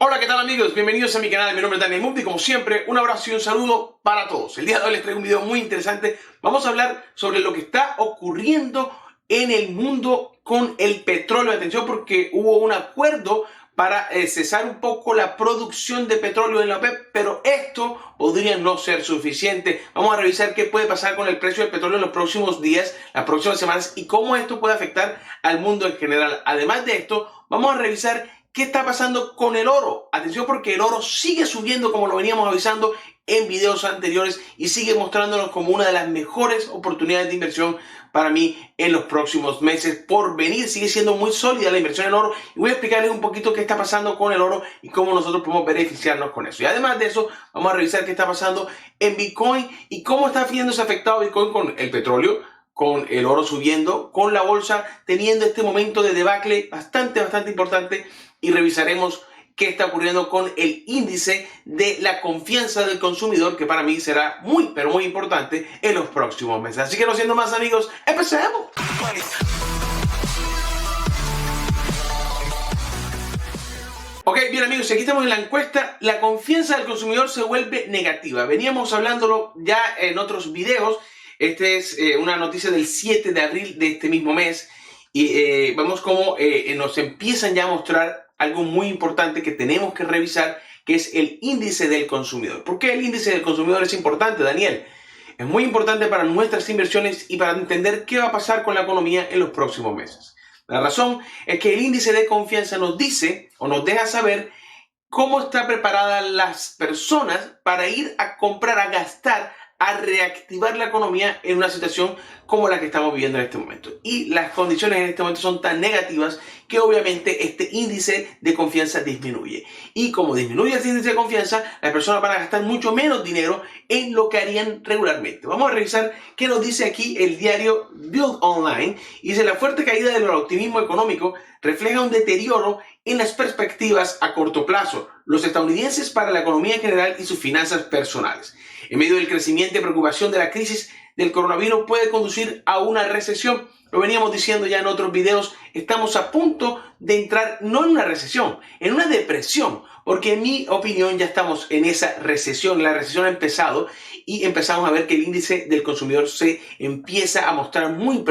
Hola, ¿qué tal amigos? Bienvenidos a mi canal, mi nombre es Daniel Mufti. Como siempre, un abrazo y un saludo para todos. El día de hoy les traigo un video muy interesante. Vamos a hablar sobre lo que está ocurriendo en el mundo con el petróleo. Atención, porque hubo un acuerdo para cesar un poco la producción de petróleo en la OPEP, pero esto podría no ser suficiente. Vamos a revisar qué puede pasar con el precio del petróleo en los próximos días, las próximas semanas y cómo esto puede afectar al mundo en general. Además de esto, vamos a revisar ¿qué está pasando con el oro? Atención, porque el oro sigue subiendo como lo veníamos avisando en videos anteriores y sigue mostrándonos como una de las mejores oportunidades de inversión para mí en los próximos meses por venir. Sigue siendo muy sólida la inversión en oro y voy a explicarles un poquito qué está pasando con el oro y cómo nosotros podemos beneficiarnos con eso. Y además de eso, vamos a revisar qué está pasando en Bitcoin y cómo está viéndose afectado Bitcoin con el petróleo, con el oro subiendo, con la bolsa teniendo este momento de debacle bastante importante, y revisaremos qué está ocurriendo con el índice de la confianza del consumidor, que para mí será muy importante en los próximos meses. Así que no siendo más, amigos, empecemos. Ok, bien amigos, aquí estamos en la encuesta. La confianza del consumidor se vuelve negativa. Veníamos hablándolo ya en otros videos. Esta es una noticia del 7 de abril de este mismo mes. Y vemos cómo nos empiezan ya a mostrar algo muy importante que tenemos que revisar, que es el índice del consumidor. ¿Por qué el índice del consumidor es importante, Daniel? Es muy importante para nuestras inversiones y para entender qué va a pasar con la economía en los próximos meses. La razón es que el índice de confianza nos dice o nos deja saber cómo están preparadas las personas para ir a comprar, a gastar, a reactivar la economía en una situación como la que estamos viviendo en este momento. Y las condiciones en este momento son tan negativas que obviamente este índice de confianza disminuye. Y como disminuye el índice de confianza, las personas van a gastar mucho menos dinero en lo que harían regularmente. Vamos a revisar qué nos dice aquí el diario Build Online. Y dice: la fuerte caída del optimismo económico refleja un deterioro en las perspectivas a corto plazo, los estadounidenses para la economía en general y sus finanzas personales. En medio del crecimiento y preocupación de la crisis del coronavirus puede conducir a una recesión. Lo veníamos diciendo ya en otros videos, estamos a punto de entrar no en una recesión, en una depresión, porque en mi opinión ya estamos en esa recesión. La recesión ha empezado y empezamos a ver que el índice del consumidor se empieza a mostrar muy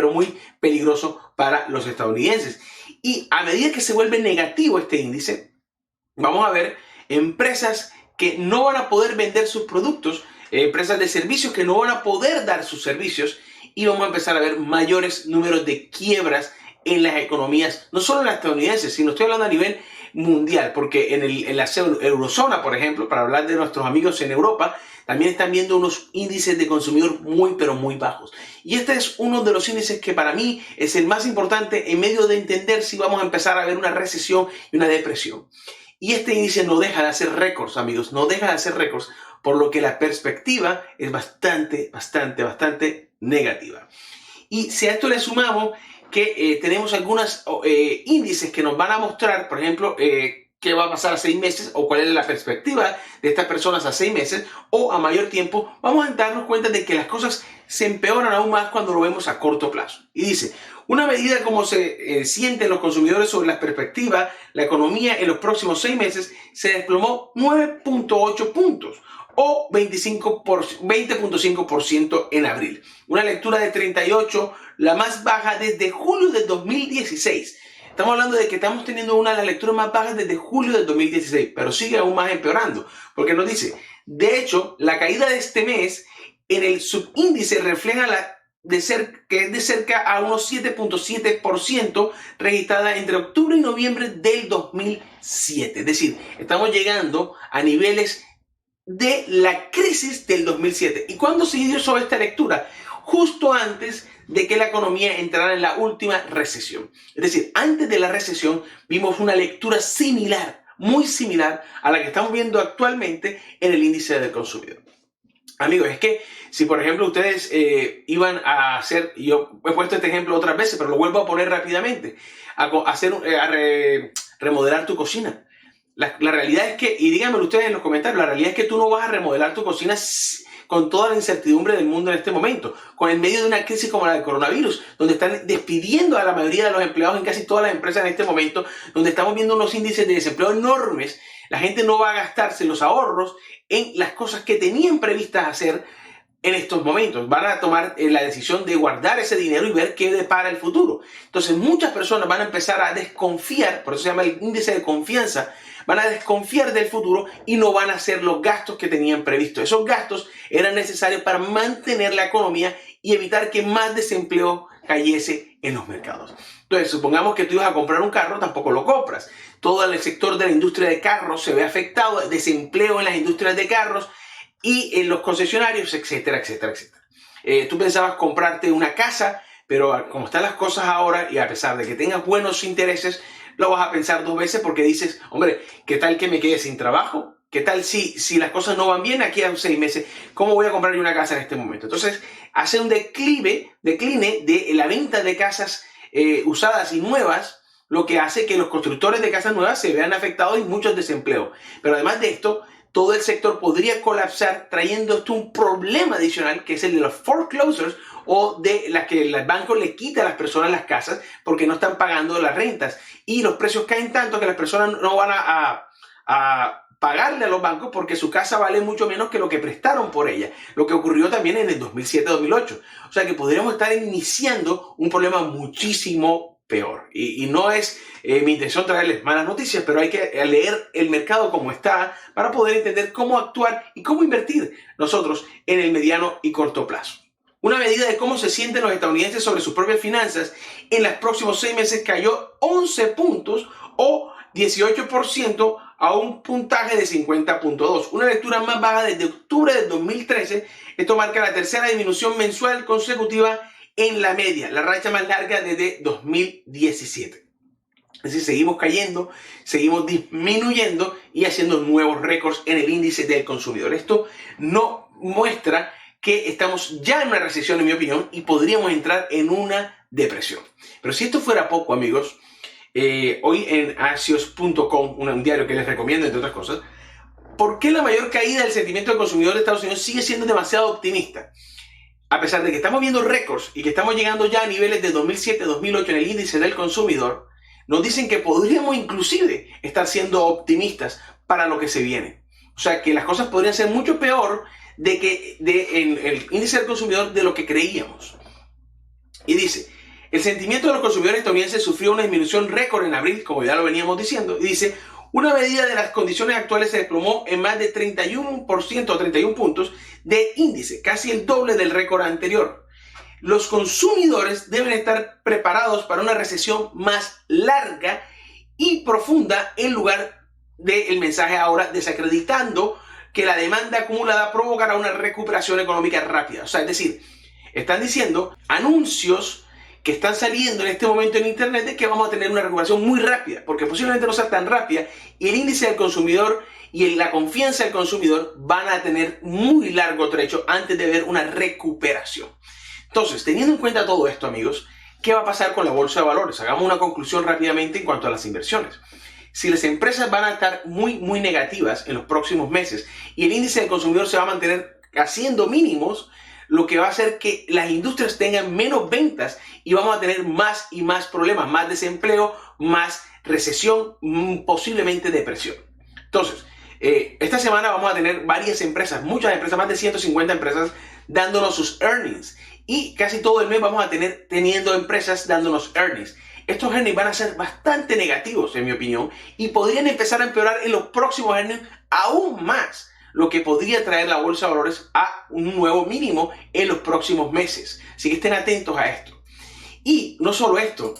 peligroso para los estadounidenses. Y a medida que se vuelve negativo este índice, vamos a ver empresas que no van a poder vender sus productos, empresas de servicios que no van a poder dar sus servicios, y vamos a empezar a ver mayores números de quiebras en las economías, no solo en las estadounidenses, sino estoy hablando a nivel mundial, porque en la eurozona, por ejemplo, para hablar de nuestros amigos en Europa, también están viendo unos índices de consumidor muy bajos. Y este es uno de los índices que para mí es el más importante en medio de entender si vamos a empezar a ver una recesión y una depresión. Y este índice no deja de hacer récords, amigos, no deja de hacer récords, por lo que la perspectiva es bastante negativa. Y si a esto le sumamos que tenemos algunos índices que nos van a mostrar, por ejemplo, qué va a pasar a 6 meses o cuál es la perspectiva de estas personas a 6 meses o a mayor tiempo, vamos a darnos cuenta de que las cosas se empeoran aún más cuando lo vemos a corto plazo. Y dice: una medida como se sienten los consumidores sobre las perspectivas, la economía en los próximos 6 meses se desplomó 9.8 puntos o 20.5% en abril. Una lectura de 38, la más baja desde julio del 2016. Estamos hablando de que estamos teniendo una de las lecturas más bajas desde julio del 2016, pero sigue aún más empeorando, porque nos dice: de hecho, la caída de este mes en el subíndice refleja que es de cerca a unos 7.7% registrada entre octubre y noviembre del 2007. Es decir, estamos llegando a niveles de la crisis del 2007. ¿Y cuándo se hizo esta lectura? Justo antes de que la economía entrara en la última recesión. Es decir, antes de la recesión vimos una lectura similar, muy similar a la que estamos viendo actualmente en el índice del consumidor. Amigos, es que si por ejemplo ustedes iban a hacer, yo he puesto este ejemplo otras veces, pero lo vuelvo a poner rápidamente, remodelar tu cocina. La realidad es que, y díganmelo ustedes en los comentarios, la realidad es que tú no vas a remodelar tu cocina con toda la incertidumbre del mundo en este momento, con el medio de una crisis como la del coronavirus, donde están despidiendo a la mayoría de los empleados en casi todas las empresas en este momento, donde estamos viendo unos índices de desempleo enormes. La gente no va a gastarse los ahorros en las cosas que tenían previstas hacer en estos momentos. Van a tomar la decisión de guardar ese dinero y ver qué depara el futuro. Entonces muchas personas van a empezar a desconfiar, por eso se llama el índice de confianza, van a desconfiar del futuro y no van a hacer los gastos que tenían previstos. Esos gastos eran necesarios para mantener la economía y evitar que más desempleo cayese en los mercados. Entonces, supongamos que tú ibas a comprar un carro, tampoco lo compras. Todo el sector de la industria de carros se ve afectado, desempleo en las industrias de carros y en los concesionarios, etcétera, etcétera, etcétera. Tú pensabas comprarte una casa, pero como están las cosas ahora y a pesar de que tengas buenos intereses, lo vas a pensar dos veces porque dices, hombre, ¿qué tal que me quede sin trabajo? ¿Qué tal si las cosas no van bien aquí a 6 meses? ¿Cómo voy a comprar una casa en este momento? Entonces, hace un decline de la venta de casas usadas y nuevas, lo que hace que los constructores de casas nuevas se vean afectados y muchos desempleos. Pero además de esto, todo el sector podría colapsar trayendo esto un problema adicional que es el de los foreclosures o de las que el banco le quita a las personas las casas porque no están pagando las rentas y los precios caen tanto que las personas no van a pagarle a los bancos porque su casa vale mucho menos que lo que prestaron por ella, lo que ocurrió también en el 2007-2008. O sea que podríamos estar iniciando un problema muchísimo peor. Y no es mi intención traerles malas noticias, pero hay que leer el mercado como está para poder entender cómo actuar y cómo invertir nosotros en el mediano y corto plazo. Una medida de cómo se sienten los estadounidenses sobre sus propias finanzas en los próximos 6 meses cayó 11 puntos o 18% a un puntaje de 50.2, una lectura más baja desde octubre del 2013. Esto marca la tercera disminución mensual consecutiva en la media, la racha más larga desde 2017. Es decir, seguimos cayendo, seguimos disminuyendo y haciendo nuevos récords en el índice del consumidor. Esto no muestra que estamos ya en una recesión, en mi opinión, y podríamos entrar en una depresión. Pero si esto fuera poco, amigos, hoy en Axios.com, un diario que les recomiendo, entre otras cosas, ¿por qué la mayor caída del sentimiento del consumidor de Estados Unidos sigue siendo demasiado optimista? A pesar de que estamos viendo récords y que estamos llegando ya a niveles de 2007-2008 en el índice del consumidor, nos dicen que podríamos inclusive estar siendo optimistas para lo que se viene. O sea, que las cosas podrían ser mucho peor en el índice del consumidor de lo que creíamos. Y dice, el sentimiento de los consumidores estadounidenses sufrió una disminución récord en abril, como ya lo veníamos diciendo, y dice, una medida de las condiciones actuales se desplomó en más de 31% o 31 puntos de índice, casi el doble del récord anterior. Los consumidores deben estar preparados para una recesión más larga y profunda en lugar del mensaje ahora desacreditando que la demanda acumulada provocará una recuperación económica rápida. O sea, es decir, están diciendo anuncios que están saliendo en este momento en internet de que vamos a tener una recuperación muy rápida, porque posiblemente no sea tan rápida y el índice del consumidor y la confianza del consumidor van a tener muy largo trecho antes de ver una recuperación. Entonces, teniendo en cuenta todo esto, amigos, ¿qué va a pasar con la bolsa de valores? Hagamos una conclusión rápidamente en cuanto a las inversiones. Si las empresas van a estar muy negativas en los próximos meses y el índice del consumidor se va a mantener haciendo mínimos, lo que va a hacer que las industrias tengan menos ventas y vamos a tener más y más problemas, más desempleo, más recesión, posiblemente depresión. Entonces, esta semana vamos a tener varias empresas, muchas empresas, más de 150 empresas dándonos sus earnings y casi todo el mes vamos a teniendo empresas dándonos earnings. Estos earnings van a ser bastante negativos, en mi opinión, y podrían empezar a empeorar en los próximos earnings aún más, lo que podría traer la bolsa de valores a un nuevo mínimo en los próximos meses. Así que estén atentos a esto. Y no solo esto,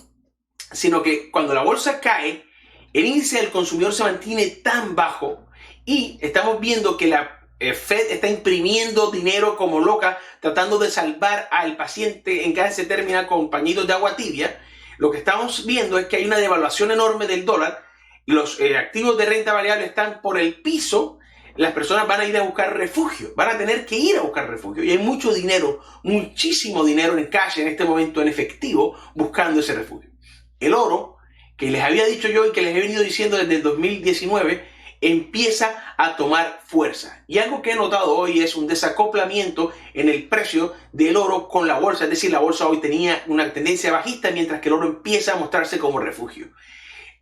sino que cuando la bolsa cae, el índice del consumidor se mantiene tan bajo y estamos viendo que la Fed está imprimiendo dinero como loca, tratando de salvar al paciente en cáncer terminal con pañitos de agua tibia. Lo que estamos viendo es que hay una devaluación enorme del dólar, los activos de renta variable están por el piso, las personas van a ir a buscar refugio, van a tener que ir a buscar refugio y hay mucho dinero, muchísimo dinero en cash en este momento en efectivo buscando ese refugio. El oro, que les había dicho yo y que les he venido diciendo desde el 2019, empieza a tomar fuerza. Y algo que he notado hoy es un desacoplamiento en el precio del oro con la bolsa. Es decir, la bolsa hoy tenía una tendencia bajista mientras que el oro empieza a mostrarse como refugio.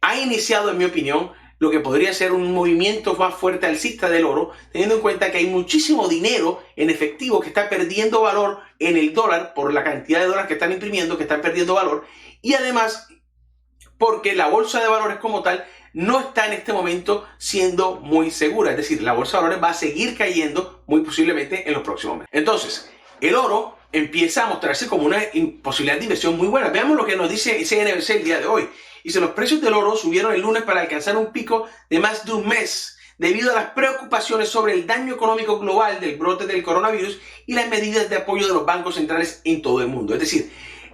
Ha iniciado, en mi opinión, lo que podría ser un movimiento más fuerte alcista del oro, teniendo en cuenta que hay muchísimo dinero en efectivo que está perdiendo valor en el dólar por la cantidad de dólares que están imprimiendo, que están perdiendo valor, y además porque la bolsa de valores como tal no está en este momento siendo muy segura. Es decir, la bolsa de valores va a seguir cayendo muy posiblemente en los próximos meses. Entonces, el oro empieza a mostrarse como una posibilidad de inversión muy buena. Veamos lo que nos dice CNBC el día de hoy. Dice, los precios del oro subieron el lunes para alcanzar un pico de más de un mes debido a las preocupaciones sobre el daño económico global del brote del coronavirus y las medidas de apoyo de los bancos centrales en todo el mundo. Es decir,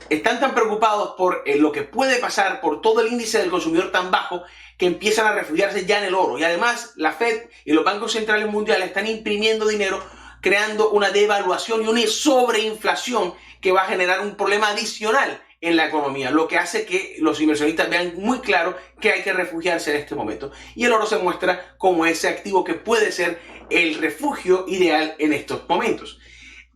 están tan preocupados por lo que puede pasar, por todo el índice del consumidor tan bajo, que empiezan a refugiarse ya en el oro. Y además, la Fed y los bancos centrales mundiales están imprimiendo dinero, creando una devaluación y una sobreinflación que va a generar un problema adicional en la economía, lo que hace que los inversionistas vean muy claro que hay que refugiarse en este momento. Y el oro se muestra como ese activo que puede ser el refugio ideal en estos momentos.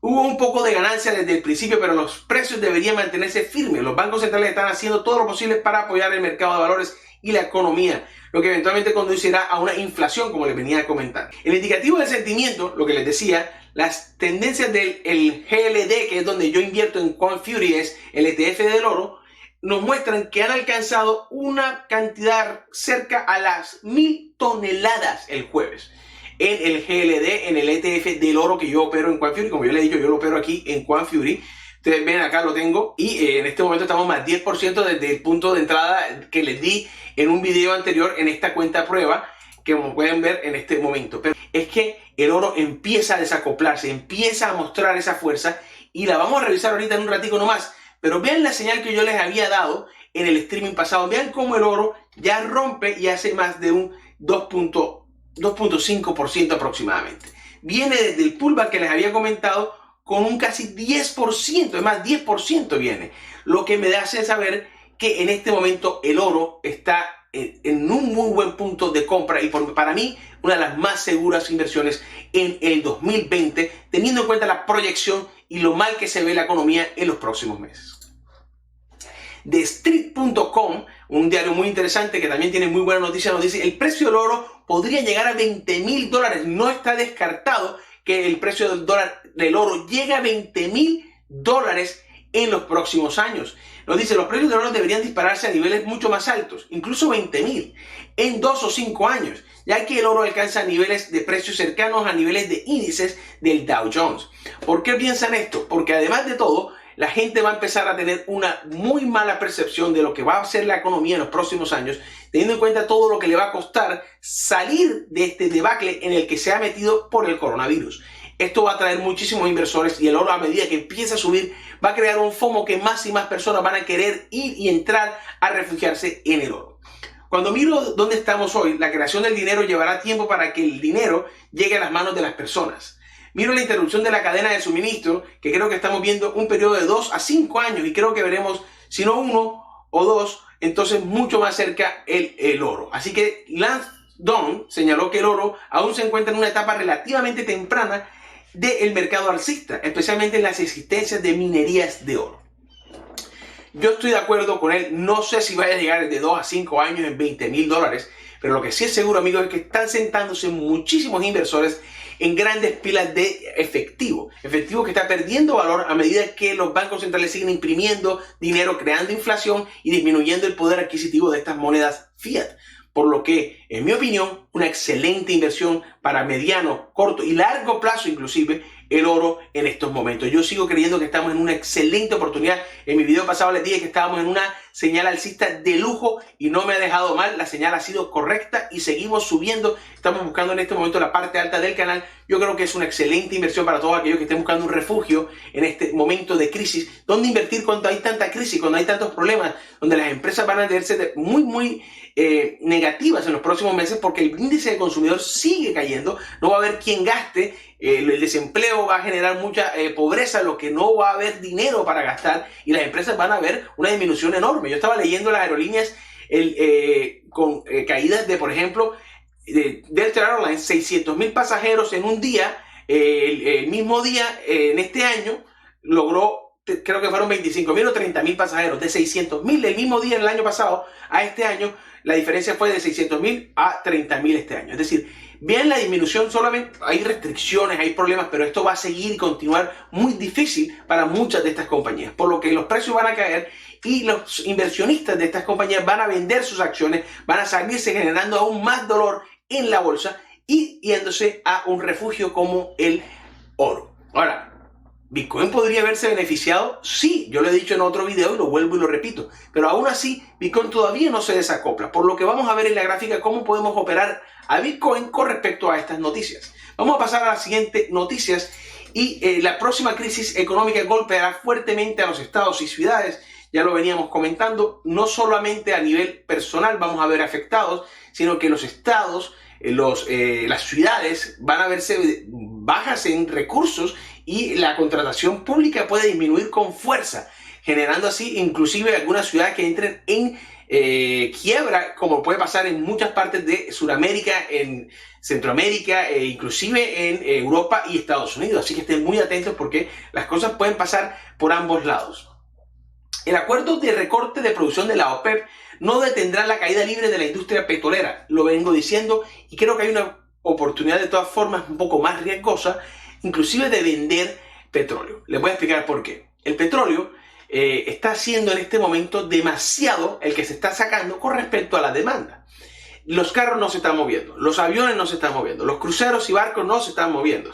Hubo un poco de ganancia desde el principio, pero los precios deberían mantenerse firmes. Los bancos centrales están haciendo todo lo posible para apoyar el mercado de valores y la economía, lo que eventualmente conducirá a una inflación, como les venía a comentar. El indicativo del sentimiento, lo que les decía, las tendencias del GLD, que es donde yo invierto en QuantFury, es el ETF del oro, nos muestran que han alcanzado una cantidad cerca a las 1000 toneladas el jueves. En el GLD, en el ETF del oro que yo opero en QuantFury, como yo le he dicho, yo lo opero aquí en QuantFury. Ustedes ven, acá lo tengo, y en este momento estamos más 10% desde el punto de entrada que les di en un video anterior en esta cuenta prueba, que como pueden ver en este momento. Pero es que el oro empieza a desacoplarse, empieza a mostrar esa fuerza, y la vamos a revisar ahorita en un ratico nomás. Pero vean la señal que yo les había dado en el streaming pasado. Vean cómo el oro ya rompe y hace más de un 2.5% aproximadamente. Viene desde el pullback que les había comentado con un casi 10%, es más, 10% viene. Lo que me hace saber que en este momento el oro está en un muy buen punto de compra y para mí una de las más seguras inversiones en el 2020, teniendo en cuenta la proyección y lo mal que se ve la economía en los próximos meses. The Street.com, un diario muy interesante que también tiene muy buena noticia, nos dice: el precio del oro podría llegar a $20,000. No está descartado que el precio del oro llegue a $20,000 en los próximos años. Nos dice, los precios del oro deberían dispararse a niveles mucho más altos, incluso 20,000 en 2 o 5 años, ya que el oro alcanza niveles de precios cercanos a niveles de índices del Dow Jones. ¿Por qué piensan esto? Porque además de todo, la gente va a empezar a tener una muy mala percepción de lo que va a ser la economía en los próximos años, teniendo en cuenta todo lo que le va a costar salir de este debacle en el que se ha metido por el coronavirus. Esto va a traer muchísimos inversores, y el oro, a medida que empieza a subir, va a crear un FOMO que más y más personas van a querer ir y entrar a refugiarse en el oro. Cuando miro dónde estamos hoy, la creación del dinero llevará tiempo para que el dinero llegue a las manos de las personas. Miro la interrupción de la cadena de suministro, que creo que estamos viendo un periodo de 2 a 5 años, y creo que veremos, si no 1 o 2, entonces mucho más cerca el oro. Así que Lance Dunn señaló que el oro aún se encuentra en una etapa relativamente temprana del mercado alcista, especialmente en las existencias de minerías de oro. Yo estoy de acuerdo con él, no sé si vaya a llegar de 2 a 5 años en $20,000, pero lo que sí es seguro, amigos, es que están sentándose muchísimos inversores en grandes pilas de efectivo que está perdiendo valor a medida que los bancos centrales siguen imprimiendo dinero, creando inflación y disminuyendo el poder adquisitivo de estas monedas fiat. Por lo que, en mi opinión, una excelente inversión para mediano, corto y largo plazo, inclusive, el oro en estos momentos. Yo sigo creyendo que estamos en una excelente oportunidad. En mi video pasado les dije que estábamos en una señal alcista de lujo y no me ha dejado mal. La señal ha sido correcta y seguimos subiendo. Estamos buscando en este momento la parte alta del canal. Yo creo que es una excelente inversión para todos aquellos que estén buscando un refugio en este momento de crisis. ¿Dónde invertir cuando hay tanta crisis, cuando hay tantos problemas, donde las empresas van a verse muy negativas en los próximos meses porque el índice de consumidor sigue cayendo? No va a haber quien gaste, el desempleo va a generar mucha pobreza, lo que no va a haber dinero para gastar, y las empresas van a ver una disminución enorme. Yo estaba leyendo las aerolíneas con caídas de, por ejemplo, Delta Airlines, 600,000 pasajeros en un día, el mismo día en este año logró creo que fueron 25.000 o 30.000 pasajeros, de 600.000 del mismo día el año pasado a este año, la diferencia fue de 600.000 a 30.000 este año. Es decir, bien la disminución, solamente hay restricciones, hay problemas, pero esto va a seguir y continuar muy difícil para muchas de estas compañías, por lo que los precios van a caer y los inversionistas de estas compañías van a vender sus acciones, van a salirse generando aún más dolor en la bolsa y yéndose a un refugio como el oro. Ahora, ¿Bitcoin podría haberse beneficiado? Sí, yo lo he dicho en otro video y lo vuelvo y lo repito, pero aún así Bitcoin todavía no se desacopla, por lo que vamos a ver en la gráfica cómo podemos operar a Bitcoin con respecto a estas noticias. Vamos a pasar a las siguientes noticias y la próxima crisis económica golpeará fuertemente a los estados y ciudades. Ya lo veníamos comentando, no solamente a nivel personal vamos a ver afectados, sino que los estados, las ciudades van a verse bajas en recursos y la contratación pública puede disminuir con fuerza, generando así inclusive algunas ciudades que entren en quiebra, como puede pasar en muchas partes de Sudamérica, en Centroamérica e inclusive en Europa y Estados Unidos. Así que estén muy atentos porque las cosas pueden pasar por ambos lados. El acuerdo de recorte de producción de la OPEP no detendrá la caída libre de la industria petrolera, lo vengo diciendo, y creo que hay una oportunidad de todas formas un poco más riesgosa, inclusive de vender petróleo. Les voy a explicar por qué. El petróleo está siendo en este momento demasiado el que se está sacando con respecto a la demanda. Los carros no se están moviendo, los aviones no se están moviendo, los cruceros y barcos no se están moviendo.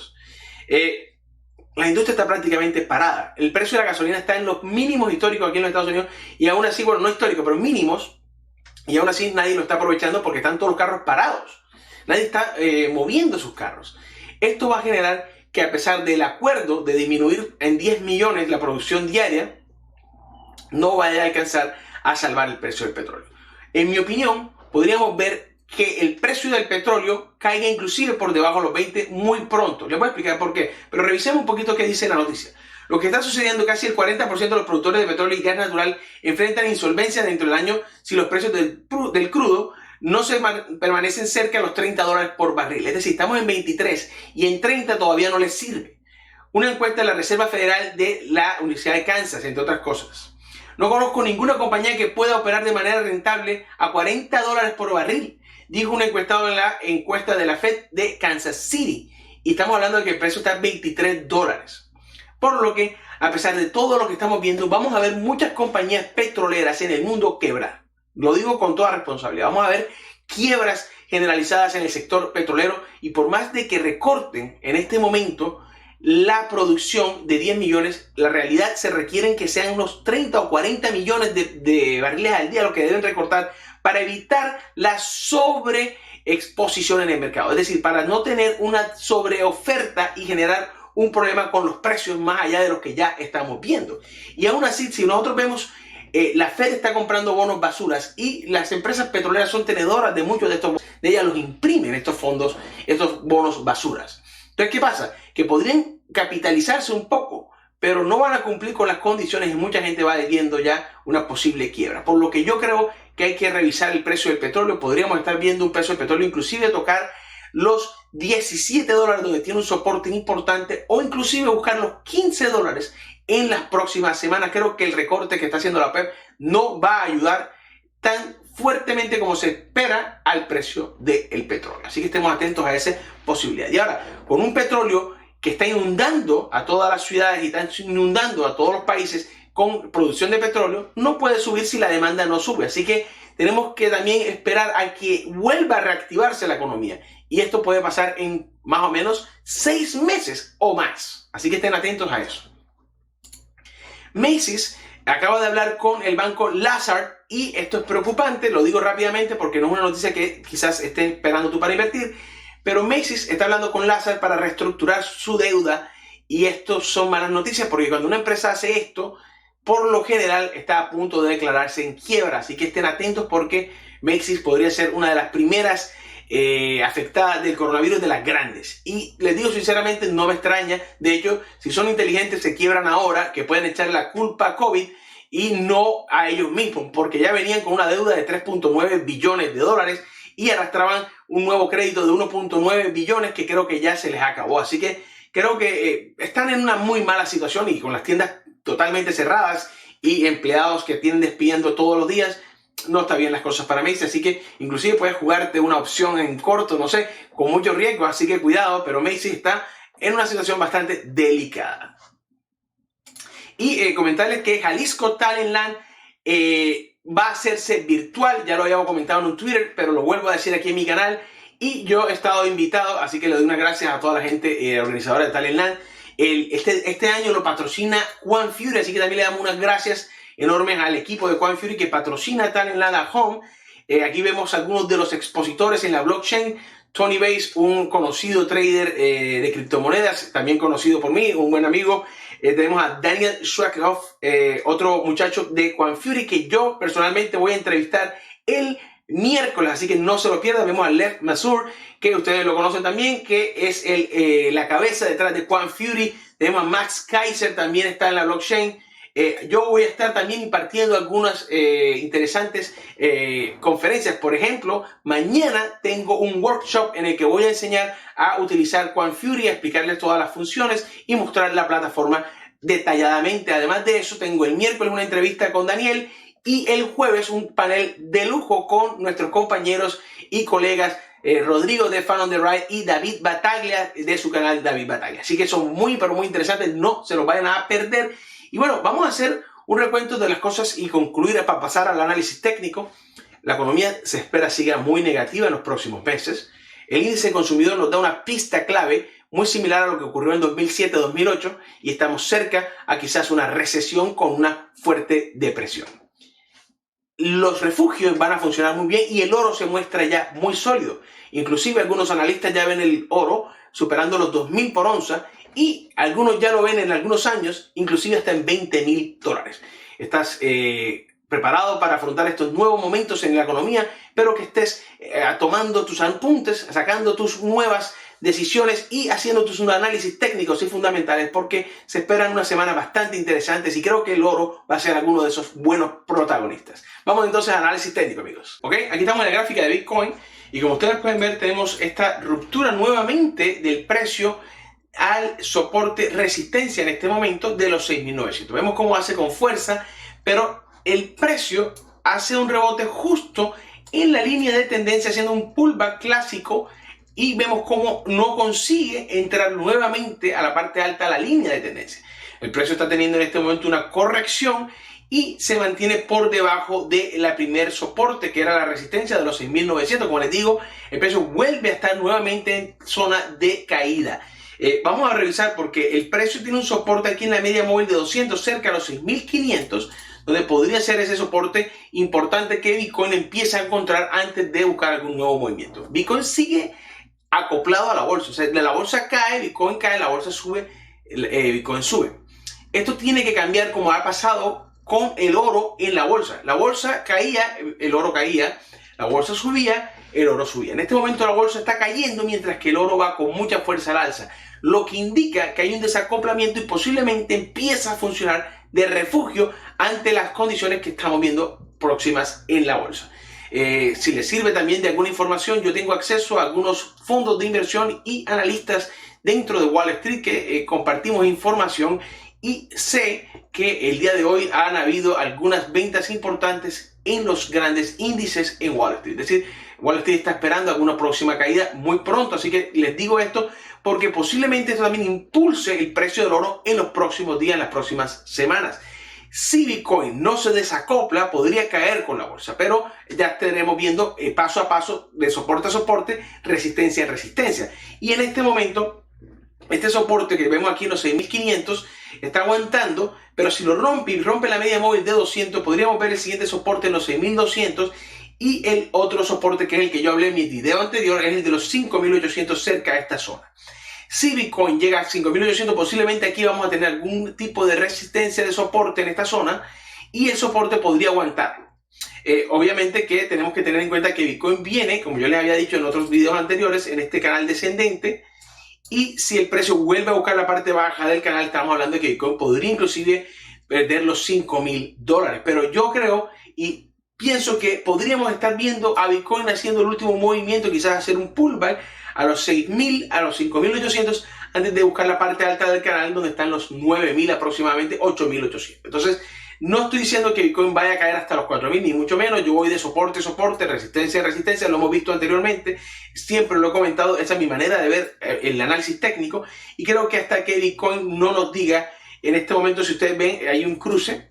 La industria está prácticamente parada. El precio de la gasolina está en los mínimos históricos aquí en los Estados Unidos y aún así, bueno, no históricos, pero mínimos, y aún así nadie lo está aprovechando porque están todos los carros parados. Nadie está moviendo sus carros. Esto va a generar que a pesar del acuerdo de disminuir en 10 millones la producción diaria, no vaya a alcanzar a salvar el precio del petróleo. En mi opinión, podríamos ver que el precio del petróleo caiga inclusive por debajo de los 20 muy pronto. Les voy a explicar por qué, pero revisemos un poquito qué dice la noticia. Lo que está sucediendo, casi el 40% de los productores de petróleo y gas natural enfrentan insolvencia dentro del año si los precios del crudo no se permanecen cerca de los $30 por barril. Es decir, estamos en 23 y en 30 todavía no les sirve. Una encuesta de la Reserva Federal de la Universidad de Kansas, entre otras cosas. No conozco ninguna compañía que pueda operar de manera rentable a $40 por barril, dijo un encuestado en la encuesta de la Fed de Kansas City. Y estamos hablando de que el precio está a $23. Por lo que, a pesar de todo lo que estamos viendo, vamos a ver muchas compañías petroleras en el mundo quebrar. Lo digo con toda responsabilidad. Vamos a ver quiebras generalizadas en el sector petrolero y por más de que recorten en este momento la producción de 10 millones, la realidad se requieren que sean unos 30 o 40 millones de barriles al día lo que deben recortar para evitar la sobreexposición en el mercado. Es decir, para no tener una sobreoferta y generar un problema con los precios más allá de los que ya estamos viendo. Y aún así, si nosotros vemos, la Fed está comprando bonos basuras y las empresas petroleras son tenedoras de muchos de estos bonos. De ellas los imprimen estos fondos, estos bonos basuras. Entonces, ¿qué pasa? Que podrían capitalizarse un poco, pero no van a cumplir con las condiciones y mucha gente va viendo ya una posible quiebra. Por lo que yo creo que hay que revisar el precio del petróleo. Podríamos estar viendo un precio del petróleo inclusive tocar los $17 donde tiene un soporte importante o inclusive buscar los $15 en las próximas semanas. Creo que el recorte que está haciendo la OPEP no va a ayudar tan fuertemente como se espera al precio del petróleo. Así que estemos atentos a esa posibilidad. Y ahora, con un petróleo que está inundando a todas las ciudades y está inundando a todos los países con producción de petróleo, no puede subir si la demanda no sube. Así que tenemos que también esperar a que vuelva a reactivarse la economía. Y esto puede pasar en más o menos 6 meses o más. Así que estén atentos a eso. Macy's acaba de hablar con el banco Lazard y esto es preocupante, lo digo rápidamente porque no es una noticia que quizás estés esperando tú para invertir, pero Macy's está hablando con Lazard para reestructurar su deuda y esto son malas noticias porque cuando una empresa hace esto, por lo general está a punto de declararse en quiebra, así que estén atentos porque Macy's podría ser una de las primeras afectadas del coronavirus de las grandes. Y les digo sinceramente, no me extraña. De hecho, si son inteligentes, se quiebran ahora, que pueden echar la culpa a COVID y no a ellos mismos, porque ya venían con una deuda de 3.9 billones de dólares y arrastraban un nuevo crédito de 1.9 billones que creo que ya se les acabó. Así que creo que están en una muy mala situación y con las tiendas totalmente cerradas y empleados que tienen despidiendo todos los días, no está bien las cosas para Macy, así que inclusive puedes jugarte una opción en corto, no sé, con mucho riesgo, así que cuidado, pero Macy está en una situación bastante delicada. Y comentarles que Jalisco Talentland va a hacerse virtual, ya lo habíamos comentado en un Twitter, pero lo vuelvo a decir aquí en mi canal, y yo he estado invitado, así que le doy unas gracias a toda la gente organizadora de Talentland. Este año lo patrocina Juan Fury, así que también le damos unas gracias enormes al equipo de Juan Fury que patrocina Talentland at Home. Aquí vemos algunos de los expositores en la blockchain. Tony Bates, un conocido trader de criptomonedas, también conocido por mí, un buen amigo. Tenemos a Daniel Schwackhoff, otro muchacho de Juan Fury que yo personalmente voy a entrevistar el miércoles, así que no se lo pierdan. Vemos a Lev Masur, que ustedes lo conocen también, que es la cabeza detrás de Juan Fury. Tenemos a Max Kaiser, también está en la blockchain. Yo voy a estar también impartiendo algunas interesantes conferencias. Por ejemplo, mañana tengo un workshop en el que voy a enseñar a utilizar Juan Fury, a explicarles todas las funciones y mostrar la plataforma detalladamente. Además de eso, tengo el miércoles una entrevista con Daniel y el jueves un panel de lujo con nuestros compañeros y colegas Rodrigo de Fan on the Ride y David Bataglia de su canal David Bataglia. Así que son muy, pero muy interesantes, no se los vayan a perder. Y bueno, vamos a hacer un recuento de las cosas y concluir para pasar al análisis técnico. La economía se espera siga muy negativa en los próximos meses. El índice de consumidor nos da una pista clave muy similar a lo que ocurrió en 2007-2008 y estamos cerca a quizás una recesión con una fuerte depresión. Los refugios van a funcionar muy bien y el oro se muestra ya muy sólido. Inclusive algunos analistas ya ven el oro superando los 2.000 por onza y algunos ya lo ven en algunos años, inclusive hasta en $20.000. Estás preparado para afrontar estos nuevos momentos en la economía, pero que estés tomando tus apuntes, sacando tus nuevas decisiones y haciendo tus análisis técnicos y fundamentales, porque se esperan unas semanas bastante interesantes y creo que el oro va a ser alguno de esos buenos protagonistas. Vamos entonces al análisis técnico, amigos. ¿Ok? Aquí estamos en la gráfica de Bitcoin y como ustedes pueden ver tenemos esta ruptura nuevamente del precio al soporte resistencia en este momento de los 6.900. Vemos cómo hace con fuerza, pero el precio hace un rebote justo en la línea de tendencia haciendo un pullback clásico y vemos cómo no consigue entrar nuevamente a la parte alta de la línea de tendencia. El precio está teniendo en este momento una corrección y se mantiene por debajo de la primer soporte, que era la resistencia de los 6.900. Como les digo, el precio vuelve a estar nuevamente en zona de caída. Vamos a revisar porque el precio tiene un soporte aquí en la media móvil de 200 cerca a los 6.500, donde podría ser ese soporte importante que Bitcoin empieza a encontrar antes de buscar algún nuevo movimiento. Bitcoin sigue acoplado a la bolsa, o sea, la bolsa cae, Bitcoin cae, la bolsa sube, Bitcoin sube. Esto tiene que cambiar como ha pasado con el oro en la bolsa. La bolsa caía, el oro caía, la bolsa subía, el oro subía. En este momento la bolsa está cayendo mientras que el oro va con mucha fuerza al alza, lo que indica que hay un desacoplamiento y posiblemente empieza a funcionar de refugio ante las condiciones que estamos viendo próximas en la bolsa. Si les sirve también de alguna información, yo tengo acceso a algunos fondos de inversión y analistas dentro de Wall Street que compartimos información y sé que el día de hoy han habido algunas ventas importantes en los grandes índices en Wall Street. Es decir, Wall Street está esperando alguna próxima caída muy pronto, así que les digo esto porque posiblemente esto también impulse el precio del oro en los próximos días, en las próximas semanas. Si Bitcoin no se desacopla, podría caer con la bolsa, pero ya estaremos viendo paso a paso, de soporte a soporte, resistencia a resistencia. Y en este momento, este soporte que vemos aquí en los 6.500 está aguantando, pero si lo rompe y rompe la media móvil de 200, podríamos ver el siguiente soporte en los 6.200 y el otro soporte que es el que yo hablé en mi video anterior, es el de los 5.800 cerca de esta zona. Si Bitcoin llega a 5.800, posiblemente aquí vamos a tener algún tipo de resistencia de soporte en esta zona y el soporte podría aguantarlo. Obviamente que tenemos que tener en cuenta que Bitcoin viene, como yo les había dicho en otros videos anteriores, en este canal descendente, y si el precio vuelve a buscar la parte baja del canal, estamos hablando de que Bitcoin podría inclusive perder los $5.000. Pero yo creo y pienso que podríamos estar viendo a Bitcoin haciendo el último movimiento, quizás hacer un pullback a los 6.000, a los 5.800, antes de buscar la parte alta del canal donde están los 9.000 aproximadamente, 8.800. Entonces, no estoy diciendo que Bitcoin vaya a caer hasta los 4.000, ni mucho menos. Yo voy de soporte a soporte, resistencia a resistencia, lo hemos visto anteriormente, siempre lo he comentado, esa es mi manera de ver el análisis técnico, y creo que hasta que Bitcoin no nos diga, en este momento, si ustedes ven, hay un cruce,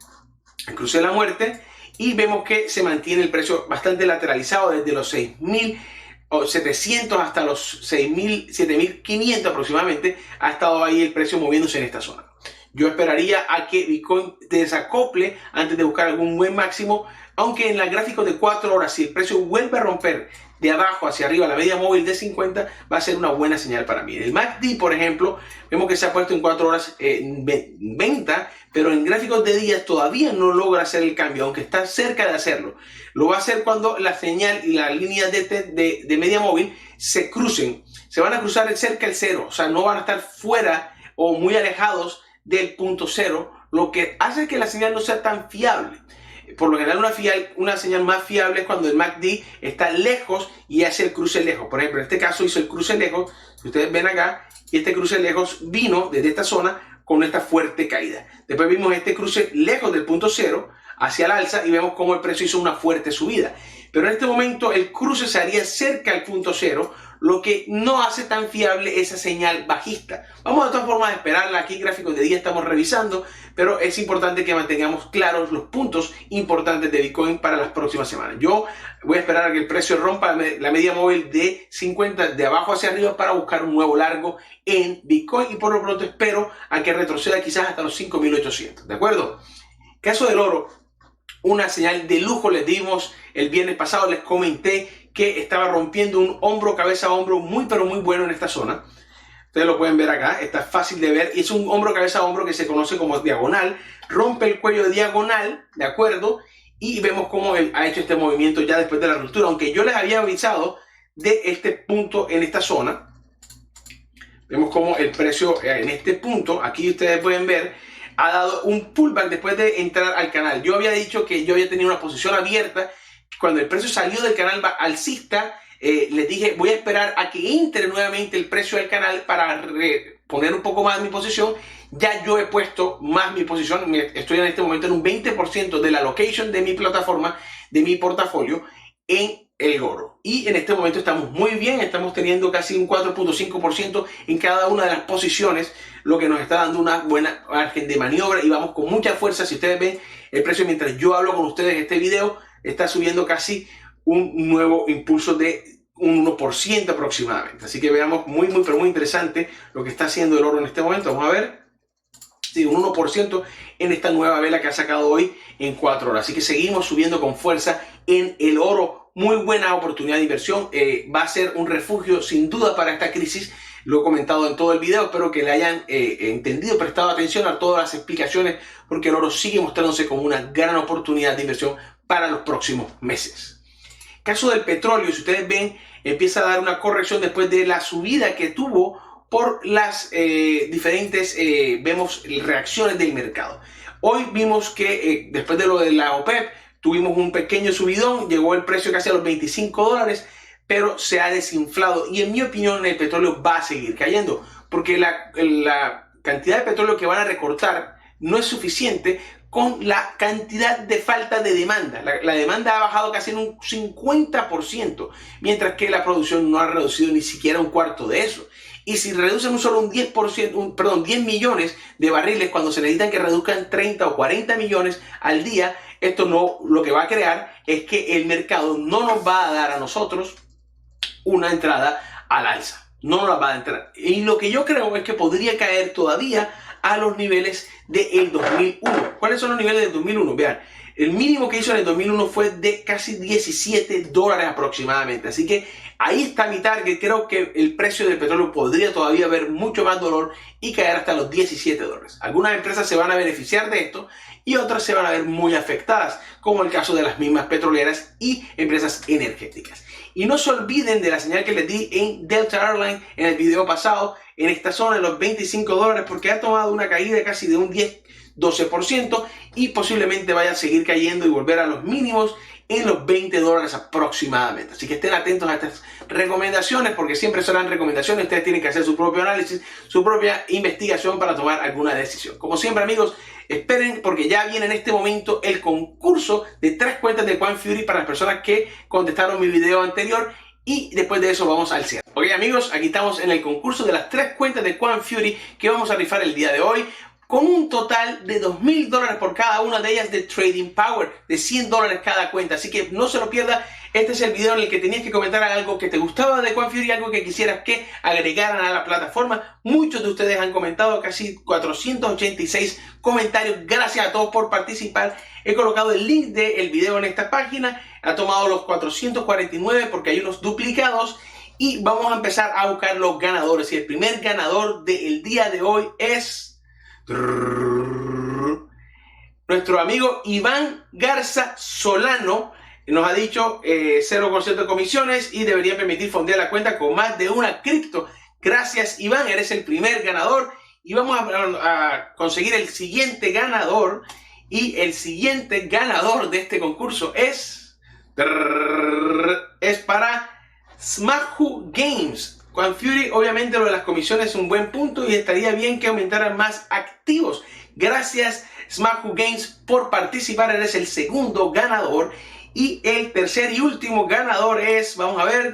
el cruce de la muerte, y vemos que se mantiene el precio bastante lateralizado desde los 6.700 hasta los 7.500 aproximadamente. Ha estado ahí el precio moviéndose en esta zona. Yo esperaría a que Bitcoin desacople antes de buscar algún buen máximo, aunque en el gráfico de 4 horas, si el precio vuelve a romper de abajo hacia arriba la media móvil de 50, va a ser una buena señal para mí. El MACD, por ejemplo, vemos que se ha puesto en 4 horas en venta, pero en gráficos de días todavía no logra hacer el cambio, aunque está cerca de hacerlo. Lo va a hacer cuando la señal y la línea de media móvil se crucen. Se van a cruzar cerca del cero, o sea, no van a estar fuera o muy alejados del punto cero, lo que hace que la señal no sea tan fiable. Por lo general, una señal más fiable es cuando el MACD está lejos y hace el cruce lejos. Por ejemplo, en este caso hizo el cruce lejos, si ustedes ven acá, y este cruce lejos vino desde esta zona con esta fuerte caída. Después vimos este cruce lejos del punto cero hacia el alza y vemos cómo el precio hizo una fuerte subida. Pero en este momento el cruce se haría cerca al punto cero, lo que no hace tan fiable esa señal bajista. Vamos de todas formas a esperarla. Aquí gráficos de día estamos revisando, pero es importante que mantengamos claros los puntos importantes de Bitcoin para las próximas semanas. Yo voy a esperar a que el precio rompa la media móvil de 50 de abajo hacia arriba para buscar un nuevo largo en Bitcoin, y por lo pronto espero a que retroceda quizás hasta los 5.800. ¿De acuerdo? Caso del oro, una señal de lujo les dimos el viernes pasado, les comenté que estaba rompiendo un hombro, cabeza a hombro muy pero muy bueno en esta zona. Ustedes lo pueden ver acá, está fácil de ver, y es un hombro, cabeza a hombro que se conoce como diagonal. Rompe el cuello de diagonal, ¿de acuerdo? Y vemos cómo él ha hecho este movimiento ya después de la ruptura, aunque yo les había avisado de este punto en esta zona. Vemos cómo el precio en este punto, aquí ustedes pueden ver, ha dado un pullback después de entrar al canal. Yo había dicho que yo había tenido una posición abierta. Cuando el precio salió del canal alcista, les dije, voy a esperar a que entre nuevamente el precio del canal para poner un poco más mi posición. Ya yo he puesto más mi posición, estoy en este momento en un 20% de la allocation de mi plataforma, de mi portafolio, en el oro. Y en este momento estamos muy bien, estamos teniendo casi un 4.5% en cada una de las posiciones, lo que nos está dando una buena margen de maniobra, y vamos con mucha fuerza. Si ustedes ven el precio mientras yo hablo con ustedes en este video, está subiendo casi un nuevo impulso de un 1% aproximadamente. Así que veamos muy pero muy interesante lo que está haciendo el oro en este momento. Vamos a ver. Sí, un 1% en esta nueva vela que ha sacado hoy en 4 horas. Así que seguimos subiendo con fuerza en el oro. Muy buena oportunidad de inversión. Va a ser un refugio sin duda para esta crisis. Lo he comentado en todo el video. Espero que le hayan entendido, prestado atención a todas las explicaciones, porque el oro sigue mostrándose como una gran oportunidad de inversión para los próximos meses. Caso del petróleo, si ustedes ven, empieza a dar una corrección después de la subida que tuvo por las diferentes vemos reacciones del mercado. Hoy vimos que después de lo de la OPEP tuvimos un pequeño subidón, llegó el precio casi a los $25, pero se ha desinflado, y en mi opinión el petróleo va a seguir cayendo, porque la cantidad de petróleo que van a recortar no es suficiente con la cantidad de falta de demanda. La demanda ha bajado casi en un 50%, mientras que la producción no ha reducido ni siquiera un cuarto de eso. Y si reducen solo un 10 millones de barriles cuando se necesitan que reduzcan 30 o 40 millones al día, esto no, lo que va a crear es que el mercado no nos va a dar a nosotros una entrada al alza. No nos la va a entrar. Y lo que yo creo es que podría caer todavía a los niveles del 2001. ¿Cuáles son los niveles del 2001? Vean, el mínimo que hizo en el 2001 fue de casi $17 aproximadamente. Así que ahí está mi target. Creo que el precio del petróleo podría todavía haber mucho más dolor y caer hasta los $17. Algunas empresas se van a beneficiar de esto y otras se van a ver muy afectadas, como el caso de las mismas petroleras y empresas energéticas. Y no se olviden de la señal que les di en Delta Airlines en el video pasado, en esta zona de los $25, porque ha tomado una caída casi de un 10-12% y posiblemente vaya a seguir cayendo y volver a los mínimos en los $20 aproximadamente. Así que estén atentos a estas recomendaciones porque siempre serán recomendaciones. Ustedes tienen que hacer su propio análisis, su propia investigación para tomar alguna decisión. Como siempre, amigos, esperen porque ya viene en este momento el concurso de 3 cuentas de Juan Fury para las personas que contestaron mi video anterior. Y después de eso vamos al cierre. Ok, amigos, aquí estamos en el concurso de las 3 cuentas de Juan Fury que vamos a rifar el día de hoy, con un total de $2,000 por cada una de ellas de Trading Power, de $100 cada cuenta. Así que no se lo pierda. Este es el video en el que tenías que comentar algo que te gustaba de Juan Fury, algo que quisieras que agregaran a la plataforma. Muchos de ustedes han comentado, casi 486 comentarios. Gracias a todos por participar. He colocado el link del video en esta página. Ha tomado los 449 porque hay unos duplicados. Y vamos a empezar a buscar los ganadores. Y el primer ganador del día de hoy es nuestro amigo Iván Garza Solano. Nos ha dicho 0% de comisiones y debería permitir fondear la cuenta con más de una cripto. Gracias, Iván, eres el primer ganador. Y vamos a conseguir el siguiente ganador. Y el siguiente ganador de este concurso es para Smahu Games. Juan Fury, obviamente lo de las comisiones es un buen punto y estaría bien que aumentaran más activos. Gracias, Smahu Games, por participar. Eres el segundo ganador. Y el tercer y último ganador es, vamos a ver,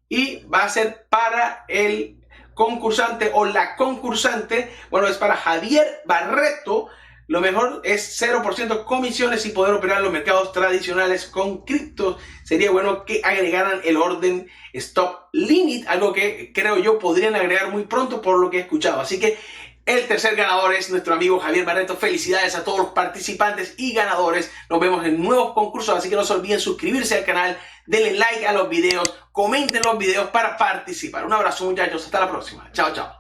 y va a ser para el concursante o la concursante. Bueno, es para Javier Barreto. Lo mejor es 0% comisiones y poder operar en los mercados tradicionales con criptos. Sería bueno que agregaran el orden Stop Limit, algo que creo yo podrían agregar muy pronto por lo que he escuchado. Así que el tercer ganador es nuestro amigo Javier Barreto. Felicidades a todos los participantes y ganadores. Nos vemos en nuevos concursos, así que no se olviden suscribirse al canal, denle like a los videos, comenten los videos para participar. Un abrazo, muchachos, hasta la próxima. Chao, chao.